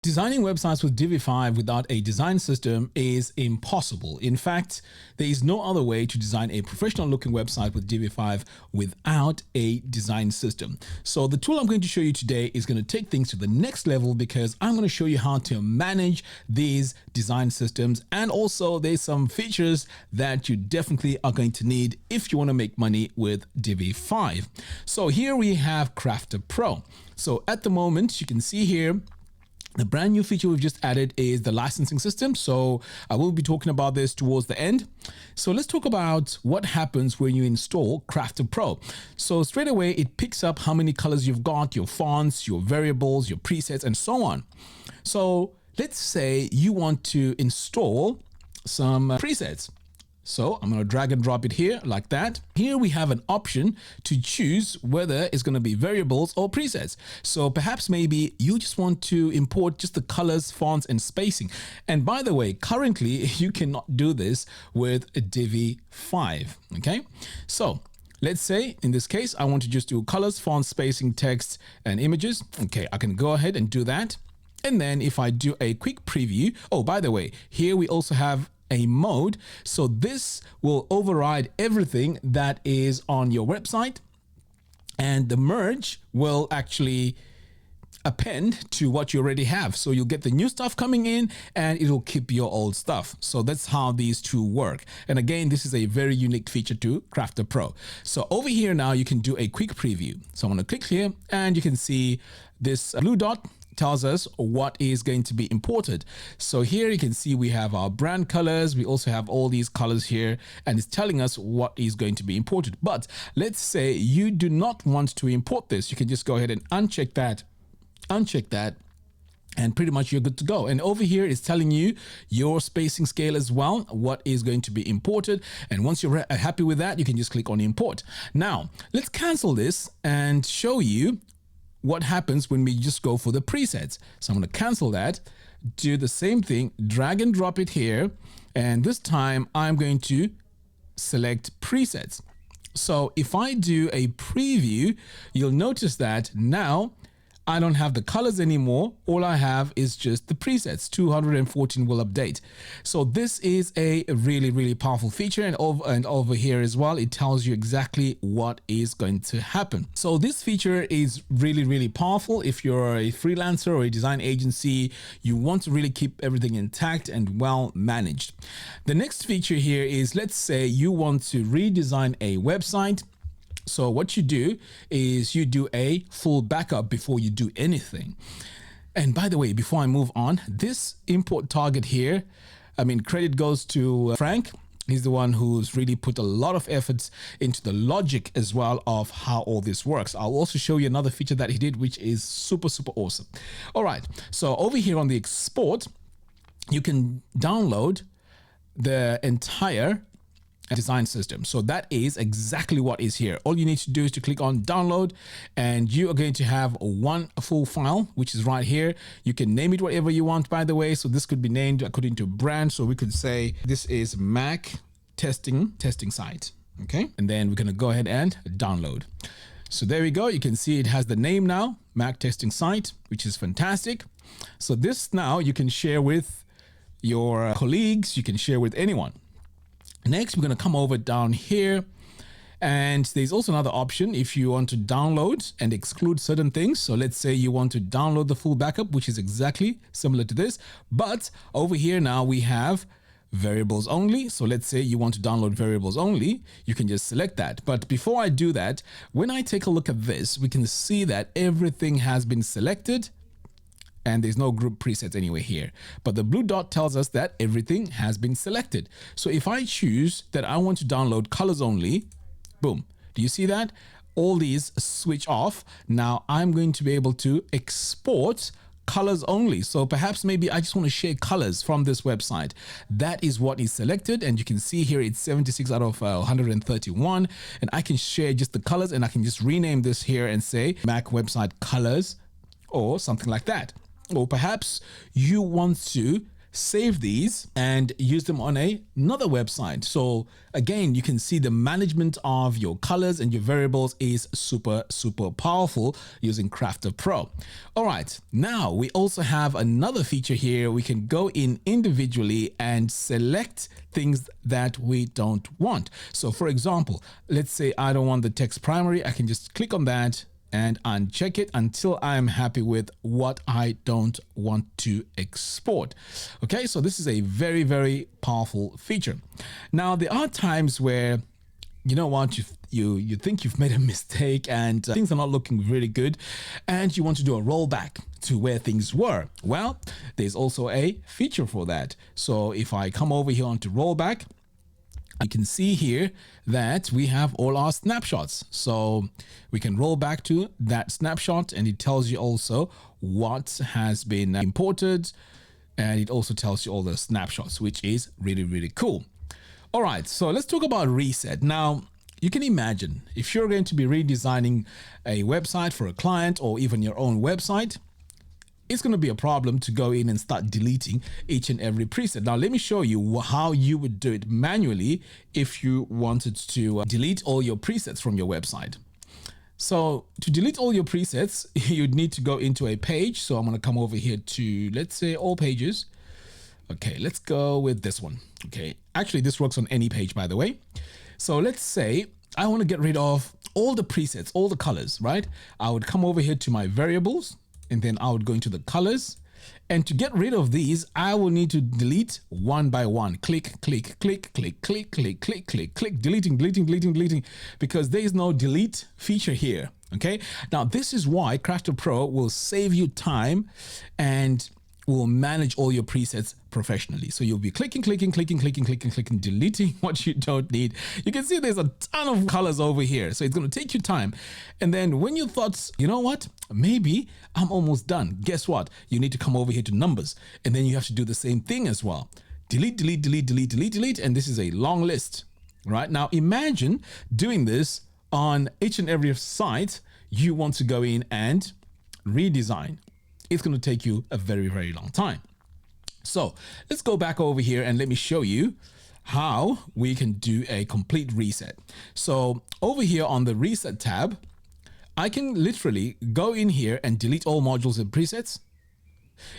Designing websites with Divi 5 without a design system is impossible. In fact, there is no other way to design a professional looking website with Divi 5 without a design system. So the tool I'm going to show you today is going to take things to the next level because I'm going to show you how to manage these design systems. And also there's some features that you definitely are going to need if you want to make money with Divi 5. So here we have KrafterPRO. So at the moment, you can see here, the brand new feature we've just added is the licensing system. So I will be talking about this towards the end. So let's talk about what happens when you install KrafterPRO. So straight away, it picks up how many colors you've got, your fonts, your variables, your presets, and so on. So let's say you want to install some presets. So I'm going to drag and drop it here like that. Here we have an option to choose whether it's going to be variables or presets. So perhaps maybe you just want to import just the colors, fonts, and spacing. And by the way, currently you cannot do this with Divi 5. Okay, so let's say in this case, I want to just do colors, fonts, spacing, text, and images. Okay, I can go ahead and do that. And then if I do a quick preview, oh, by the way, here we also have a mode. So this will override everything that is on your website, and the merge will actually append to what you already have. So you'll get the new stuff coming in and it'll keep your old stuff. So that's how these two work. And again, this is a very unique feature to KrafterPRO. So over here now, you can do a quick preview. So I'm going to click here and you can see this blue dot tells us what is going to be imported. So here you can see we have our brand colors. We also have all these colors here and it's telling us what is going to be imported. But let's say you do not want to import this. You can just go ahead and uncheck that, and pretty much you're good to go. And over here it's telling you your spacing scale as well, what is going to be imported. And once you're happy with that, you can just click on import. Now let's cancel this and show you what happens when we just go for the presets. So I'm going to cancel that, do the same thing, drag and drop it here. And this time I'm going to select presets. So if I do a preview, you'll notice that now I don't have the colors anymore. All I have is just the presets. 214 will update. So this is a really, really powerful feature. And over here as well, it tells you exactly what is going to happen. So this feature is really, really powerful. If you're a freelancer or a design agency, you want to really keep everything intact and well managed. The next feature here is, let's say you want to redesign a website. So what you do is you do a full backup before you do anything. And by the way, before I move on, this import target here, I mean, credit goes to Frank. He's the one who's really put a lot of efforts into the logic as well of how all this works. I'll also show you another feature that he did, which is super, super awesome. All right. So over here on the export, you can download the entire design system. So that is exactly what is here. All you need to do is to click on download and you are going to have one full file, which is right here. You can name it whatever you want, by the way. So this could be named according to brand. So we could say this is Mac testing site. Okay. And then we're going to go ahead and download. So there we go. You can see it has the name now, Mac testing site, which is fantastic. So this now you can share with your colleagues. You can share with anyone. Next, we're going to come over down here, and there's also another option if you want to download and exclude certain things. So let's say you want to download the full backup, which is exactly similar to this, but over here now we have variables only. So let's say you want to download variables only, you can just select that. But before I do that, when I take a look at this, we can see that everything has been selected. And there's no group presets anywhere here. But the blue dot tells us that everything has been selected. So if I choose that I want to download colors only, boom, do you see that? All these switch off. Now I'm going to be able to export colors only. So perhaps maybe I just want to share colors from this website. That is what is selected. And you can see here it's 76 out of 131. And I can share just the colors and I can just rename this here and say Mac website colors or something like that. Or perhaps you want to save these and use them on another website. So again, you can see the management of your colors and your variables is super, super powerful using KrafterPRO. All right, now we also have another feature here. We can go in individually and select things that we don't want. So for example, let's say I don't want the text primary. I can just click on that and uncheck it until I'm happy with what I don't want to export. Okay, so this is a very, very powerful feature. Now, there are times where, you know what, you think you've made a mistake and things are not looking really good and you want to do a rollback to where things were. Well, there's also a feature for that. So if I come over here onto rollback, you can see here that we have all our snapshots. So we can roll back to that snapshot and it tells you also what has been imported. And it also tells you all the snapshots, which is really, really cool. All right, so let's talk about reset. Now, you can imagine if you're going to be redesigning a website for a client or even your own website, it's going to be a problem to go in and start deleting each and every preset. Now, let me show you how you would do it manually if you wanted to delete all your presets from your website. So to delete all your presets, you'd need to go into a page. So I'm going to come over here to, let's say, all pages. Okay, let's go with this one. Okay, actually, this works on any page, by the way. So let's say I want to get rid of all the presets, all the colors, right? I would come over here to my variables. And then I would go into the colors. And to get rid of these, I will need to delete one by one. Click, click, click, click, click, click, click, click, click, deleting, deleting, deleting, deleting, because there is no delete feature here. Okay. Now, this is why KrafterPRO will save you time and will manage all your presets professionally. So you'll be clicking, clicking, clicking, clicking, clicking, clicking, deleting what you don't need. You can see there's a ton of colors over here. So it's going to take you time. And then when you thought, you know what, maybe I'm almost done. Guess what? You need to come over here to numbers. And then you have to do the same thing as well. Delete, delete, delete, delete, delete, delete. And this is a long list, right? Now imagine doing this on each and every site you want to go in and redesign. It's going to take you a very, very long time. So let's go back over here and let me show you how we can do a complete reset. So over here on the reset tab, I can literally go in here and delete all modules and presets,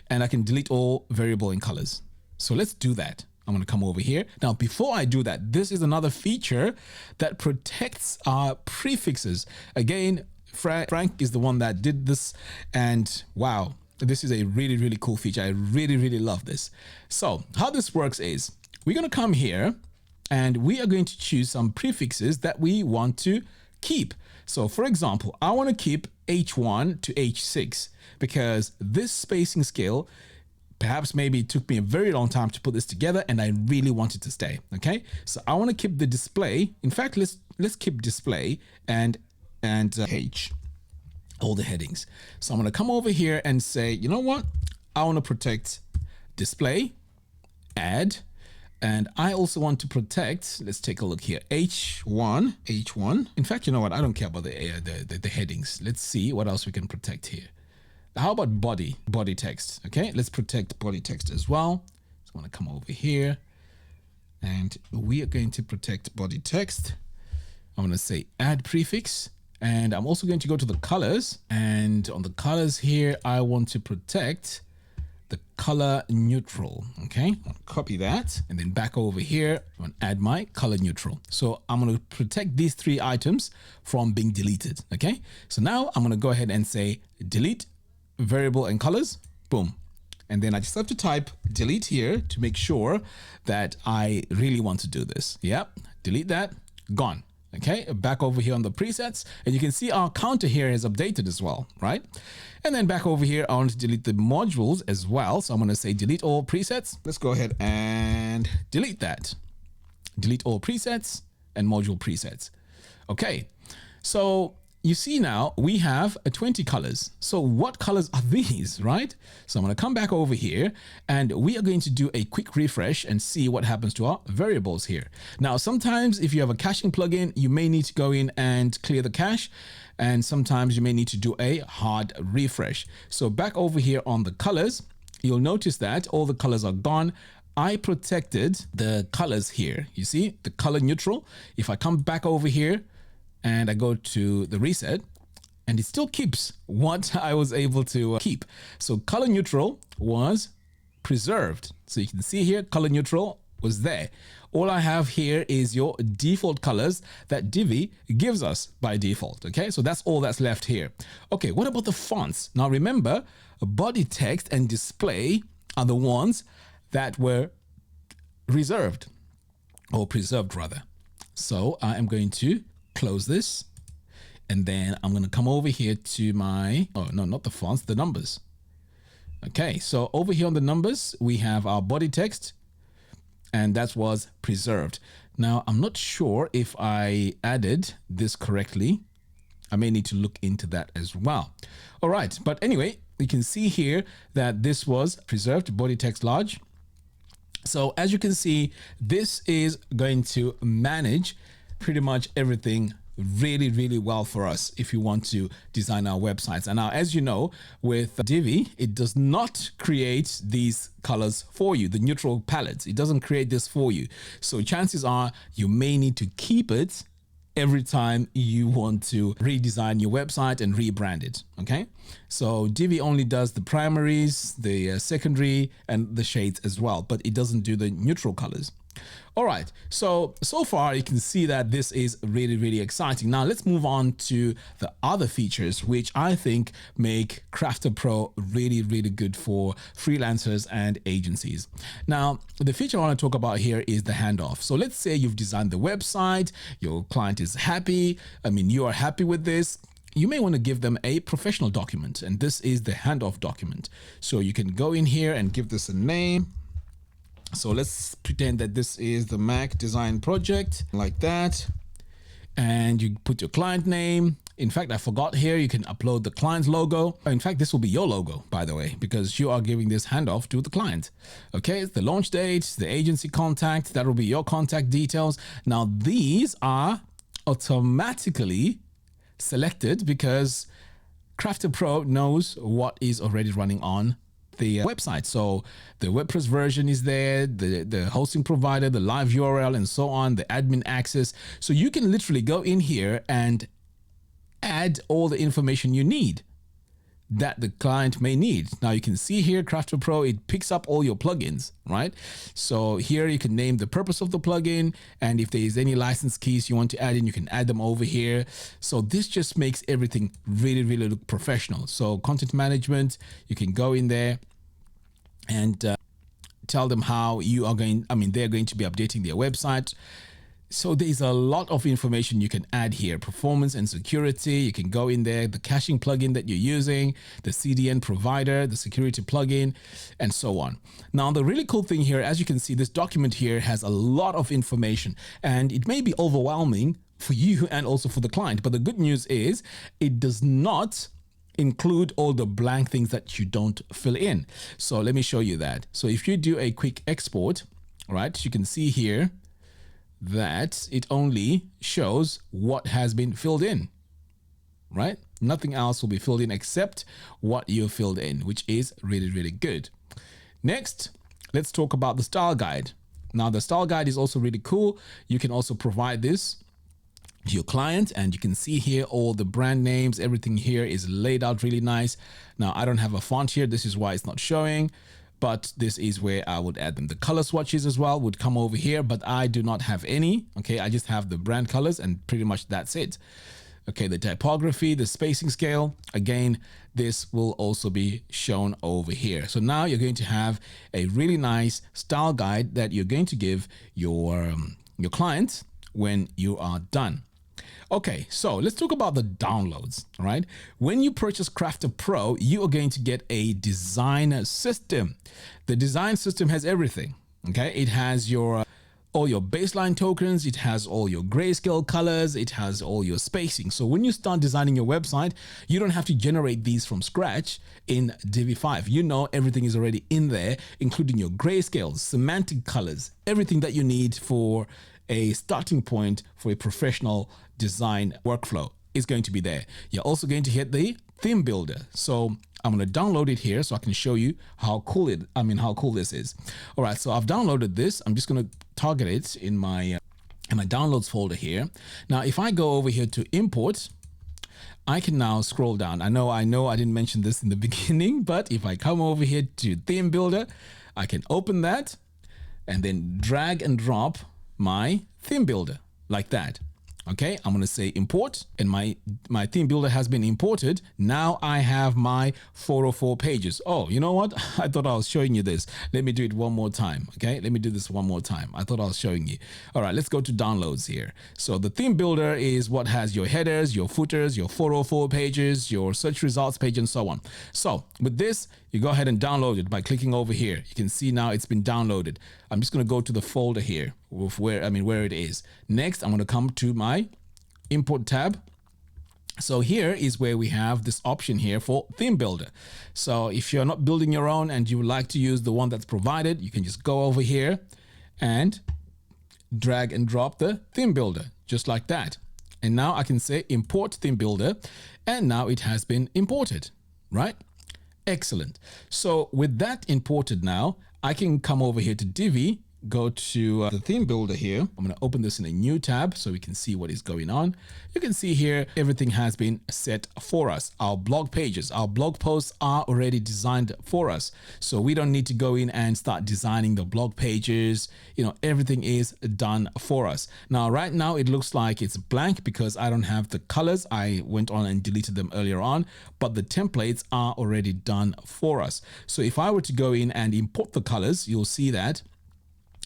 and I can delete all variable and colors. So let's do that. I'm going to come over here. Now, before I do that, this is another feature that protects our prefixes. Again, Frank is the one that did this, and wow, this is a really, really cool feature. I really, really love this. So how this works is we're going to come here and we are going to choose some prefixes that we want to keep. So for example, I want to keep H1 to H6 because this spacing scale, perhaps maybe it took me a very long time to put this together and I really want it to stay. Okay. So I want to keep the display. In fact, let's keep display and H, all the headings. So I'm going to come over here and say, you know what? I want to protect display, add, and I also want to protect, let's take a look here, H1. In fact, you know what? I don't care about the headings. Let's see what else we can protect here. How about body text? Okay, let's protect body text as well. So I'm going to come over here and we are going to protect body text. I'm going to say add prefix. And I'm also going to go to the colors, and on the colors here, I want to protect the color neutral. Okay, I'll copy that and then back over here, I'm going to add my color neutral. So I'm going to protect these three items from being deleted. Okay, so now I'm going to go ahead and say delete variable and colors, boom. And then I just have to type delete here to make sure that I really want to do this. Yep, delete that, gone. Okay, back over here on the presets, and you can see our counter here is updated as well, right? And then back over here, I want to delete the modules as well. So I'm going to say delete all presets. Let's go ahead and delete that. Delete all presets and module presets. Okay, so you see now we have 20 colors. So what colors are these, right? So I'm going to come back over here and we are going to do a quick refresh and see what happens to our variables here. Now, sometimes if you have a caching plugin, you may need to go in and clear the cache. And sometimes you may need to do a hard refresh. So back over here on the colors, you'll notice that all the colors are gone. I protected the colors here. You see the color neutral. If I come back over here and I go to the reset, and it still keeps what I was able to keep. So color neutral was preserved. So you can see here, color neutral was there. All I have here is your default colors that Divi gives us by default. Okay, so that's all that's left here. Okay, what about the fonts? Now remember, body text and display are the ones that were reserved or preserved rather. So I am going to close this. And then I'm going to come over here to my, oh no, not the fonts, the numbers. Okay, so over here on the numbers, we have our body text, and that was preserved. Now, I'm not sure if I added this correctly. I may need to look into that as well. All right, but anyway, you can see here that this was preserved, body text large. So as you can see, this is going to manage pretty much everything really well for us if you want to design our websites. And now, as you know, with Divi, it does not create these colors for you, the neutral palettes. It doesn't create this for you. So chances are you may need to keep it every time you want to redesign your website and rebrand it. Okay, so Divi only does the primaries, the secondary, and the shades as well, but it doesn't do the neutral colors. All right, so far you can see that this is really exciting. Now let's move on to the other features which I think make KrafterPRO really good for freelancers and agencies. Now the feature I want to talk about here is the handoff. So let's say you've designed the website, your client is happy, you are happy with this. You may want to give them a professional document, and this is the handoff document. So you can go in here and give this a name. So let's pretend that this is the Mac design project, like that. And you put your client name. In fact, I forgot here, you can upload the client's logo. In fact, this will be your logo, by the way, because you are giving this handoff to the client. Okay, the launch date, the agency contact, that will be your contact details. Now, these are automatically selected because KrafterPRO knows what is already running on the website. So the WordPress version is there, the hosting provider, the live URL, and so on, the admin access. So you can literally go in here and add all the information you need that the client may need. Now you can see here, KrafterPRO, it picks up all your plugins, right? So here you can name the purpose of the plugin, and if there is any license keys you want to add in, you can add them over here. So this just makes everything really look professional. So content management, you can go in there and tell them how you are going, they're going to be updating their website. So there's a lot of information you can add here. Performance and security, you can go in there, the caching plugin that you're using, the CDN provider, the security plugin, and so on. Now, the really cool thing here, as you can see, this document here has a lot of information, and it may be overwhelming for you and also for the client. But the good news is it does not include all the blank things that you don't fill in. So let me show you that. So if you do a quick export, right, you can see here that it only shows what has been filled in, right? Nothing else will be filled in except what you filled in, which is really good. Next, let's talk about the style guide. Now, the style guide is also really cool. You can also provide this to your client, and you can see here all the brand names. Everything here is laid out really nice. Now, I don't have a font here. This is why it's not showing. But this is where I would add them. The color swatches as well would come over here, but I do not have any. Okay, I just have the brand colors and pretty much that's it. Okay, the typography, the spacing scale, again, this will also be shown over here. So now you're going to have a really nice style guide that you're going to give your client when you are done. Okay, so let's talk about the downloads, all right? When you purchase KrafterPRO, you are going to get a design system. The design system has everything, okay? It has your all your baseline tokens, it has all your grayscale colors, it has all your spacing. So when you start designing your website, you don't have to generate these from scratch in Divi 5. You know everything is already in there, including your grayscales, semantic colors, everything that you need for a starting point for a professional design workflow is going to be there. You're also going to hit the theme builder. So I'm going to download it here so I can show you how cool this is. All right, so I've downloaded this. I'm just going to target it in my downloads folder here. Now, if I go over here to import, I can now scroll down. I know I didn't mention this in the beginning, but if I come over here to theme builder, I can open that and then drag and drop my theme builder like that. Okay, I'm going to say import, and my theme builder has been imported. Now I have my 404 pages. Oh, you know what? I thought I was showing you this. Let me do it one more time. Okay, let me do this one more time. I thought I was showing you. All right, let's go to downloads here. So the theme builder is what has your headers, your footers, your 404 pages, your search results page, and so on. So with this, you go ahead and download it by clicking over here. You can see now it's been downloaded. I'm just going to go to the folder here with where it is. Next, I'm going to come to my import tab. So here is where we have this option here for theme builder. So if you're not building your own and you would like to use the one that's provided, you can just go over here and drag and drop the theme builder just like that. And now I can say import theme builder, and now it has been imported, right? Excellent. So with that imported now, I can come over here to Divi, go to the theme builder here. I'm going to open this in a new tab so we can see what is going on. You can see here, everything has been set for us. Our blog pages, our blog posts are already designed for us. So we don't need to go in and start designing the blog pages. You know, everything is done for us. Now, right now, it looks like it's blank because I don't have the colors. I went on and deleted them earlier on, but the templates are already done for us. So if I were to go in and import the colors, you'll see that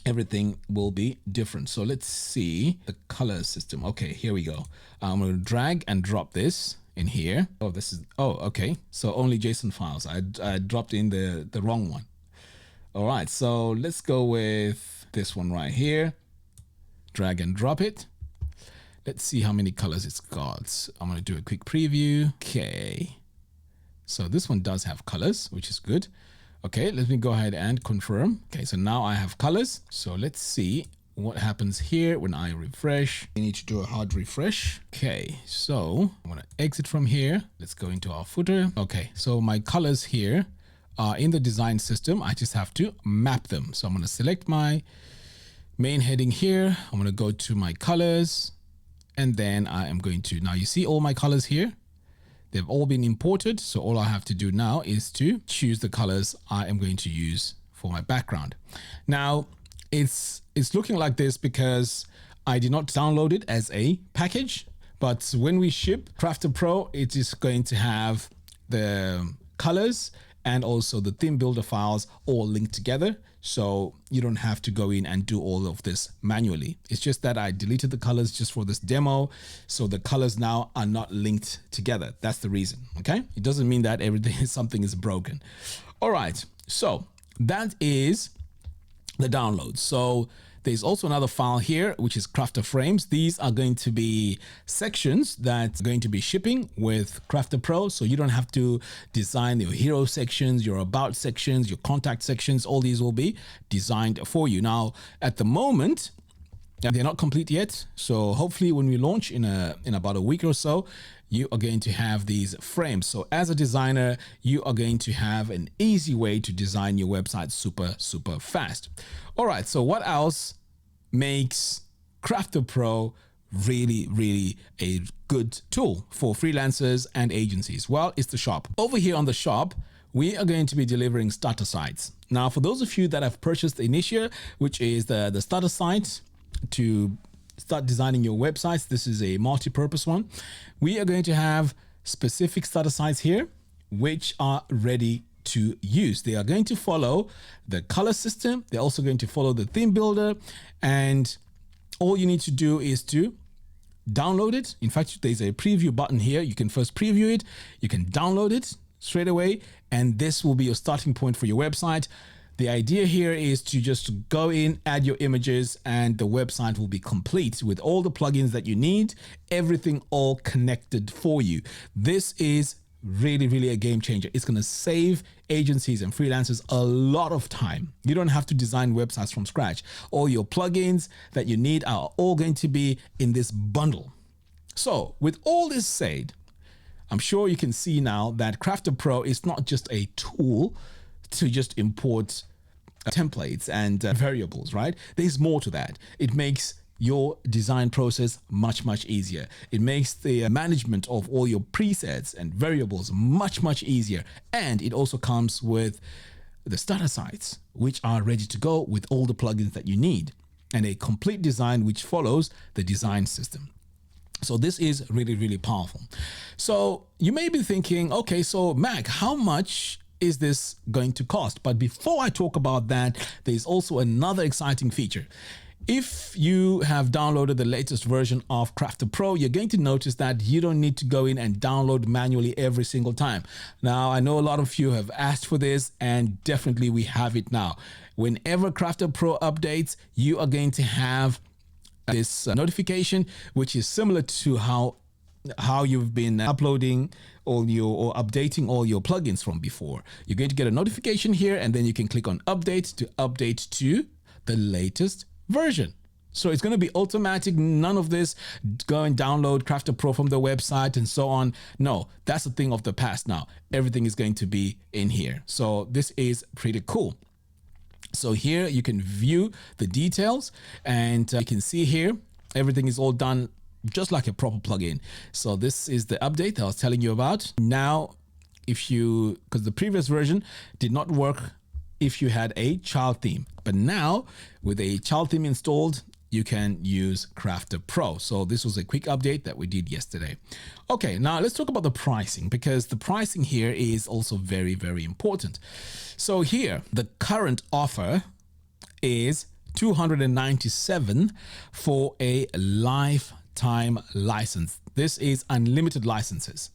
everything will be different. So let's see the color system. Okay, here we go. I'm going to drag and drop this in here. Okay. So only JSON files. I dropped in the wrong one. All right, so let's go with this one right here. Drag and drop it. Let's see how many colors it's got. I'm going to do a quick preview. Okay. So this one does have colors, which is good. Okay, let me go ahead and confirm. Okay, so now I have colors. So let's see what happens here when I refresh. We need to do a hard refresh. Okay, so I'm going to exit from here. Let's go into our footer. Okay, so my colors here are in the design system. I just have to map them. So I'm going to select my main heading here. I'm going to go to my colors, and then I am going to, now you see all my colors here. They've all been imported. So all I have to do now is to choose the colors I am going to use for my background. Now it's looking like this because I did not download it as a package, but when we ship KrafterPRO, it is going to have the colors and also the theme builder files all linked together. So you don't have to go in and do all of this manually. It's just that I deleted the colors just for this demo. So the colors now are not linked together. That's the reason, okay? It doesn't mean that something is broken. All right, so that is the download. So there's also another file here, which is KrafterFrames. These are going to be sections that's going to be shipping with KrafterPRO. So you don't have to design your hero sections, your about sections, your contact sections. All these will be designed for you. Now, at the moment, they're not complete yet. So hopefully when we launch in about a week or so, you are going to have these frames. So as a designer, you are going to have an easy way to design your website super fast. All right, so what else makes KrafterPRO really a good tool for freelancers and agencies? Well, it's the shop. Over here on the shop, we are going to be delivering starter sites. Now, for those of you that have purchased Initia, which is the starter site to start designing your websites, this is a multi-purpose one. We are going to have specific starter sites here, which are ready to use. They are going to follow the color system. They're also going to follow the theme builder. And all you need to do is to download it. In fact, there's a preview button here. You can first preview it. You can download it straight away. And this will be your starting point for your website. The idea here is to just go in, add your images, and the website will be complete with all the plugins that you need, everything all connected for you. This is really a game changer. It's going to save agencies and freelancers a lot of time. You don't have to design websites from scratch. All your plugins that you need are all going to be in this bundle. So with all this said, I'm sure you can see now that KrafterPRO is not just a tool to just import templates and variables, right? There's more to that. It makes your design process much easier. It makes the management of all your presets and variables much easier. And it also comes with the starter sites, which are ready to go with all the plugins that you need, and a complete design which follows the design system. So this is really powerful. So you may be thinking, okay, so Mac, how much is this going to cost? But before I talk about that, there's also another exciting feature. If you have downloaded the latest version of KrafterPRO, you're going to notice that you don't need to go in and download manually every single time. Now, I know a lot of you have asked for this, and definitely we have it now. Whenever KrafterPRO updates, you are going to have this notification, which is similar to how you've been uploading all your or updating all your plugins from before. You're going to get a notification here, and then you can click on update to update to the latest version. So it's going to be automatic. None of this go and download KrafterPRO from the website and so on. No, that's a thing of the past now. Everything is going to be in here. So this is pretty cool. So here you can view the details, and you can see here everything is all done just like a proper plugin. So this is the update that I was telling you about. Now, because the previous version did not work if you had a child theme, but now with a child theme installed, you can use KrafterPRO. So this was a quick update that we did yesterday. Okay, now let's talk about the pricing, because the pricing here is also very important. So here, the current offer is $297 for a lifetime license. This is unlimited licenses.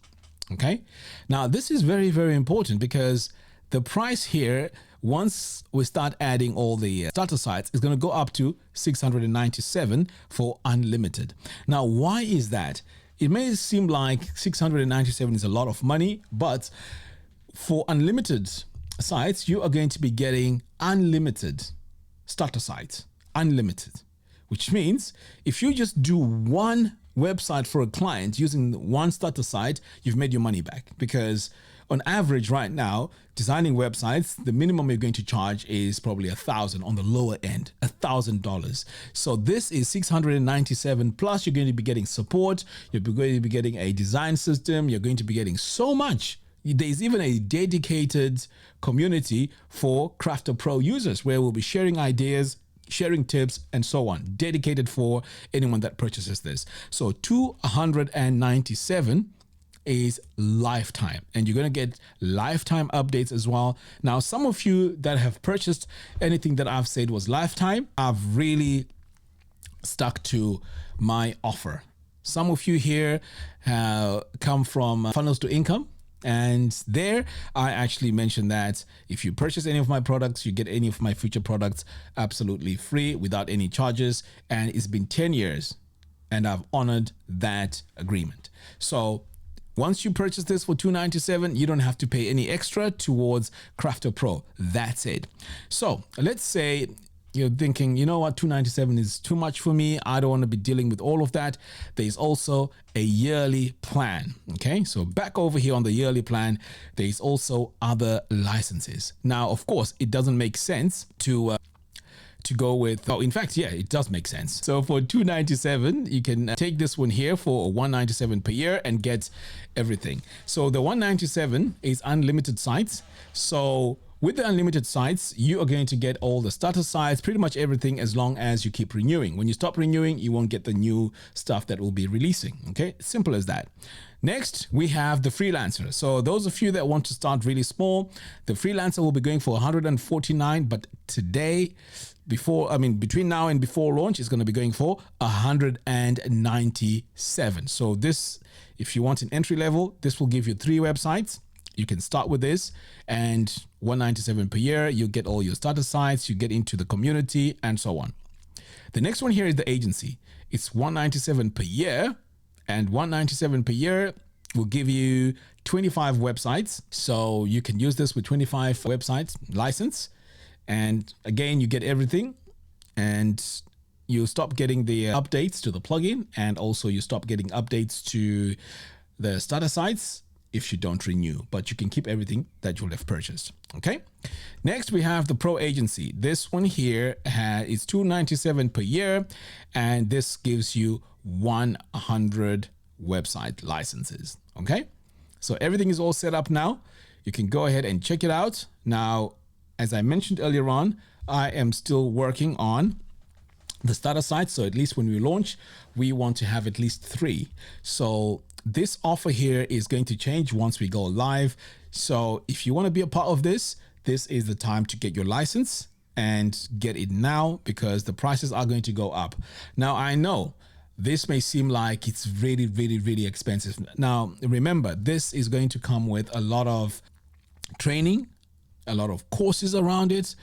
Okay, now this is very important, because the price here, once we start adding all the starter sites, is going to go up to $697 for unlimited. Now, why is that? It may seem like $697 is a lot of money, but for unlimited sites, you are going to be getting unlimited starter sites, unlimited, which means if you just do one website for a client using one starter site, you've made your money back, because on average right now, designing websites, the minimum you're going to charge is probably $1,000 on the lower end, $1,000. So this is $697 plus you're going to be getting support. You're going to be getting a design system. You're going to be getting so much. There's even a dedicated community for KrafterPRO users where we'll be sharing ideas, sharing tips, and so on, dedicated for anyone that purchases this. So $297 is lifetime, and you're going to get lifetime updates as well. Now, some of you that have purchased anything that I've said was lifetime, I've really stuck to my offer. Some of you here come from Funnels to Income, and there I actually mentioned that if you purchase any of my products, you get any of my future products absolutely free without any charges. And it's been 10 years and I've honored that agreement. So once you purchase this for $297, you don't have to pay any extra towards KrafterPRO. That's it. So let's say you're thinking, you know what, $297 is too much for me. I don't want to be dealing with all of that. There's also a yearly plan. Okay, so back over here on the yearly plan, there's also other licenses. Now, of course, it doesn't make sense to go with, oh, in fact, yeah, it does make sense. So for $297, you can take this one here for $197 per year and get everything. So the $197 is unlimited sites. So with the unlimited sites, you are going to get all the starter sites, pretty much everything, as long as you keep renewing. When you stop renewing, you won't get the new stuff that will be releasing. Okay, simple as that. Next, we have the freelancer. So those of you that want to start really small, the freelancer will be going for $149, but today, between now and before launch, is going to be going for $197. So this, if you want an entry level, this will give you 3 websites. You can start with this, and $197 per year. You get all your starter sites, you get into the community, and so on. The next one here is the agency. It's $197 per year, and $197 per year will give you 25 websites. So you can use this with 25 websites license. And again, you get everything, and you stop getting the updates to the plugin, and also you stop getting updates to the starter sites if you don't renew, but you can keep everything that you'll have purchased. Okay. Next, we have the Pro Agency. This one here is $297 per year, and this gives you 100 website licenses. Okay. So everything is all set up now. You can go ahead and check it out. Now, as I mentioned earlier on, I am still working on the starter site. So at least when we launch, we want to have at least 3. So this offer here is going to change once we go live. So if you want to be a part of this, this is the time to get your license and get it now, because the prices are going to go up. Now, I know this may seem like it's really, really, really expensive. Now, remember, this is going to come with a lot of training, a lot of courses around it.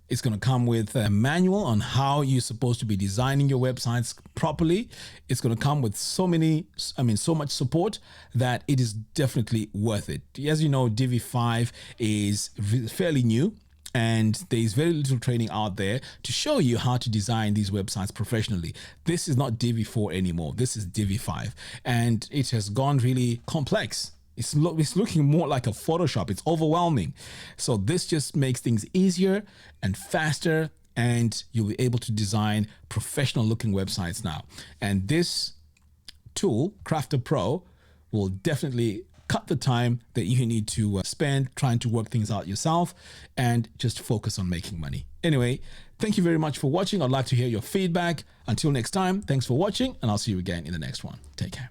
It's going to come with a manual on how you're supposed to be designing your websites properly. It's going to come with so much support that it is definitely worth it. As you know, Divi 5 is fairly new, and there's very little training out there to show you how to design these websites professionally. This is not Divi 4 anymore. This is Divi 5, and it has gone really complex. It's looking more like a Photoshop. It's overwhelming. So this just makes things easier and faster, and you'll be able to design professional looking websites now. And this tool, KrafterPRO, will definitely cut the time that you need to spend trying to work things out yourself and just focus on making money. Anyway, thank you very much for watching. I'd like to hear your feedback. Until next time, thanks for watching, and I'll see you again in the next one. Take care.